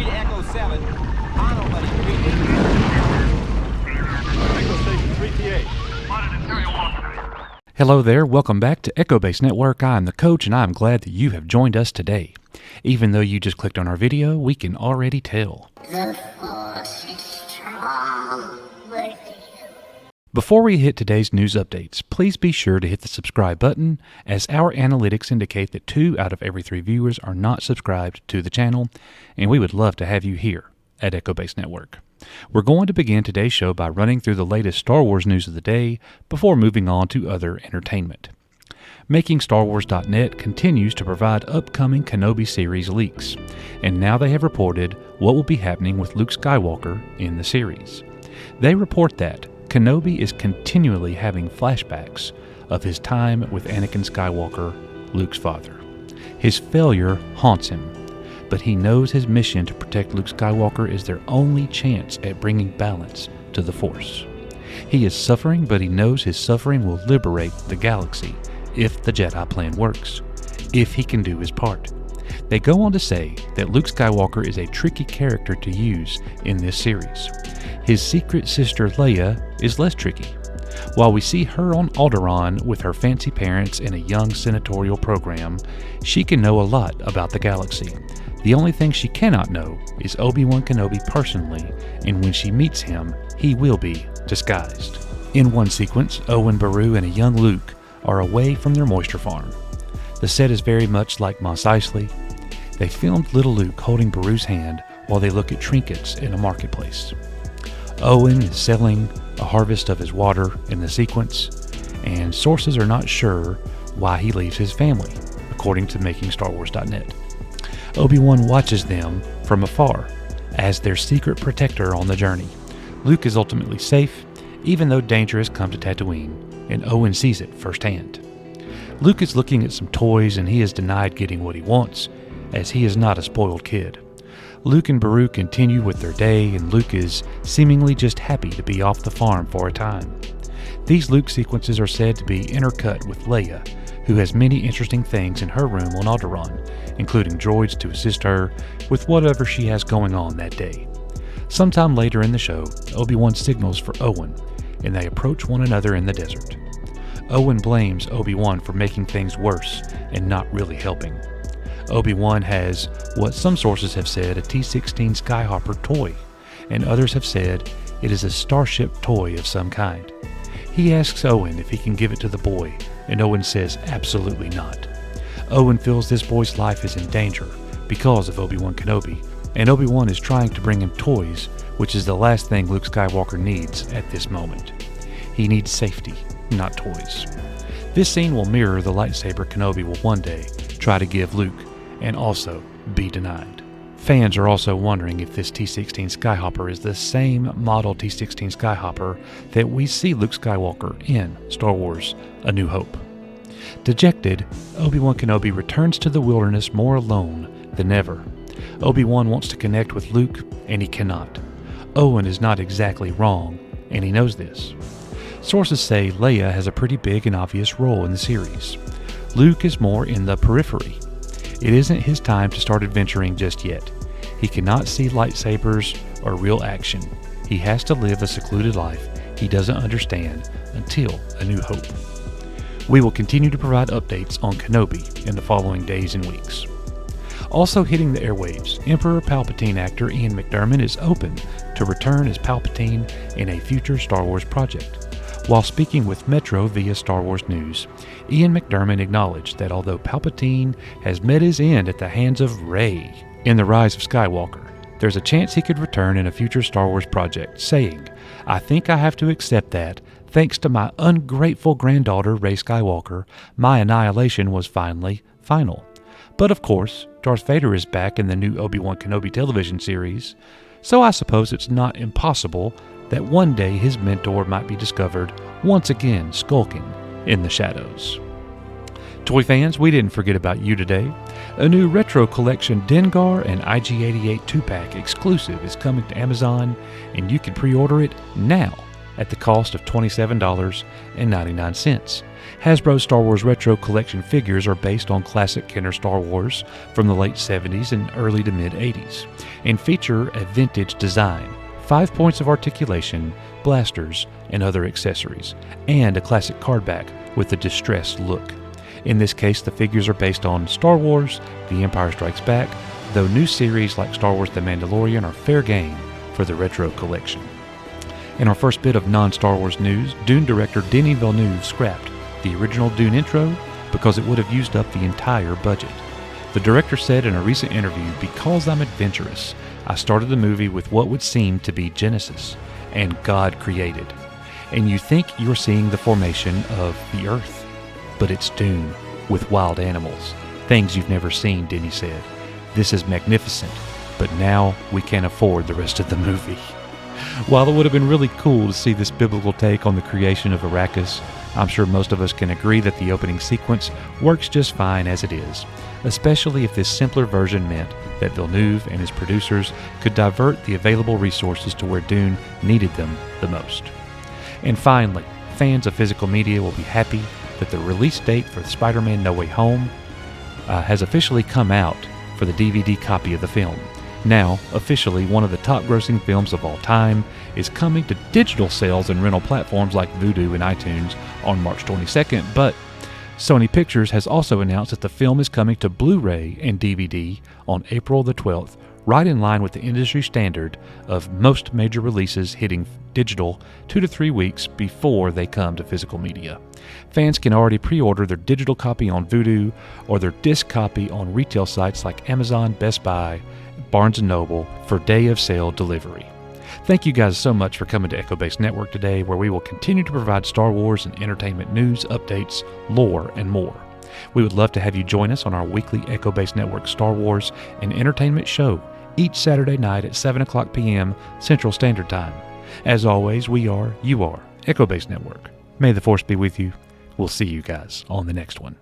3 to Echo 7. Mono, buddy. Reading. Echo Station 3TA. Hello there, welcome back to Echo Base Network. I'm the coach and I'm glad that you have joined us today. Even though you just clicked on our video, we can already tell. The Force is strong with you. Before we hit today's news updates, please be sure to hit the subscribe button, as our analytics indicate that 2 out of every 3 viewers are not subscribed to the channel, and we would love to have you here at Echo Base Network. We're going to begin today's show by running through the latest Star Wars news of the day before moving on to other entertainment. MakingStarWars.net continues to provide upcoming Kenobi series leaks, and now they have reported what will be happening with Luke Skywalker in the series. They report that Kenobi is continually having flashbacks of his time with Anakin Skywalker, Luke's father. His failure haunts him, but he knows his mission to protect Luke Skywalker is their only chance at bringing balance to the Force. He is suffering, but he knows his suffering will liberate the galaxy if the Jedi plan works, if he can do his part. They go on to say that Luke Skywalker is a tricky character to use in this series. His secret sister Leia is less tricky. While we see her on Alderaan with her fancy parents in a young senatorial program, she can know a lot about the galaxy. The only thing she cannot know is Obi-Wan Kenobi personally, and when she meets him, he will be disguised. In one sequence, Owen, Beru, and a young Luke are away from their moisture farm. The set is very much like Mos Eisley. They filmed little Luke holding Beru's hand while they look at trinkets in a marketplace. Owen is selling a harvest of his water in the sequence, and sources are not sure why he leaves his family, according to MakingStarWars.net. Obi-Wan watches them from afar as their secret protector on the journey. Luke is ultimately safe, even though danger has come to Tatooine, and Owen sees it firsthand. Luke is looking at some toys and he is denied getting what he wants, as he is not a spoiled kid. Luke and Beru continue with their day, and Luke is seemingly just happy to be off the farm for a time. These Luke sequences are said to be intercut with Leia, who has many interesting things in her room on Alderaan, including droids to assist her with whatever she has going on that day. Sometime later in the show, Obi-Wan signals for Owen, and they approach one another in the desert. Owen blames Obi-Wan for making things worse and not really helping. Obi-Wan has what some sources have said a T-16 Skyhopper toy, and others have said it is a starship toy of some kind. He asks Owen if he can give it to the boy, and Owen says absolutely not. Owen feels this boy's life is in danger because of Obi-Wan Kenobi, and Obi-Wan is trying to bring him toys, which is the last thing Luke Skywalker needs at this moment. He needs safety, not toys. This scene will mirror the lightsaber Kenobi will one day try to give Luke, and also be denied. Fans are also wondering if this T-16 Skyhopper is the same model T-16 Skyhopper that we see Luke Skywalker in Star Wars: A New Hope. Dejected, Obi-Wan Kenobi returns to the wilderness more alone than ever. Obi-Wan wants to connect with Luke, and he cannot. Owen is not exactly wrong, and he knows this. Sources say Leia has a pretty big and obvious role in the series. Luke is more in the periphery. It isn't his time to start adventuring just yet. He cannot see lightsabers or real action. He has to live a secluded life he doesn't understand until A New Hope. We will continue to provide updates on Kenobi in the following days and weeks. Also hitting the airwaves, Emperor Palpatine actor Ian McDiarmid is open to return as Palpatine in a future Star Wars project. While speaking with Metro via Star Wars News, Ian McDiarmid acknowledged that although Palpatine has met his end at the hands of Rey in The Rise of Skywalker, there's a chance he could return in a future Star Wars project, saying, "I think I have to accept that, thanks to my ungrateful granddaughter Rey Skywalker, my annihilation was finally final." But of course, Darth Vader is back in the new Obi-Wan Kenobi television series, so I suppose it's not impossible that one day his mentor might be discovered once again skulking in the shadows. Toy fans, we didn't forget about you today. A new retro collection Dengar and IG-88 2-pack exclusive is coming to Amazon, and you can pre-order it now at the cost of $27.99. Hasbro's Star Wars Retro Collection figures are based on classic Kenner Star Wars from the late 70s and early to mid 80s, and feature a vintage design, 5 points of articulation, blasters, and other accessories, and a classic card back with a distressed look. In this case, the figures are based on Star Wars, The Empire Strikes Back, though new series like Star Wars The Mandalorian are fair game for the retro collection. In our first bit of non-Star Wars news, Dune director Denis Villeneuve scrapped the original Dune intro because it would have used up the entire budget. The director said in a recent interview, "Because I'm adventurous, I started the movie with what would seem to be Genesis, and God created. And you think you're seeing the formation of the Earth, but it's Dune with wild animals. Things you've never seen," Denis said. "This is magnificent, but now we can't afford the rest of the movie." While it would have been really cool to see this biblical take on the creation of Arrakis, I'm sure most of us can agree that the opening sequence works just fine as it is, especially if this simpler version meant that Villeneuve and his producers could divert the available resources to where Dune needed them the most. And finally, fans of physical media will be happy that the release date for Spider-Man No Way Home has officially come out for the DVD copy of the film. Now, officially, one of the top-grossing films of all time is coming to digital sales and rental platforms like Vudu and iTunes on March 22nd, but Sony Pictures has also announced that the film is coming to Blu-ray and DVD on April the 12th, right in line with the industry standard of most major releases hitting digital 2 to 3 weeks before they come to physical media. Fans can already pre-order their digital copy on Vudu or their disc copy on retail sites like Amazon, Best Buy, Barnes & Noble for day of sale delivery. Thank you guys so much for coming to Echo Base Network today, where we will continue to provide Star Wars and entertainment news, updates, lore, and more. We would love to have you join us on our weekly Echo Base Network Star Wars and entertainment show each Saturday night at 7 o'clock p.m. Central Standard Time. As always, you are Echo Base Network. May the Force be with you. We'll see you guys on the next one.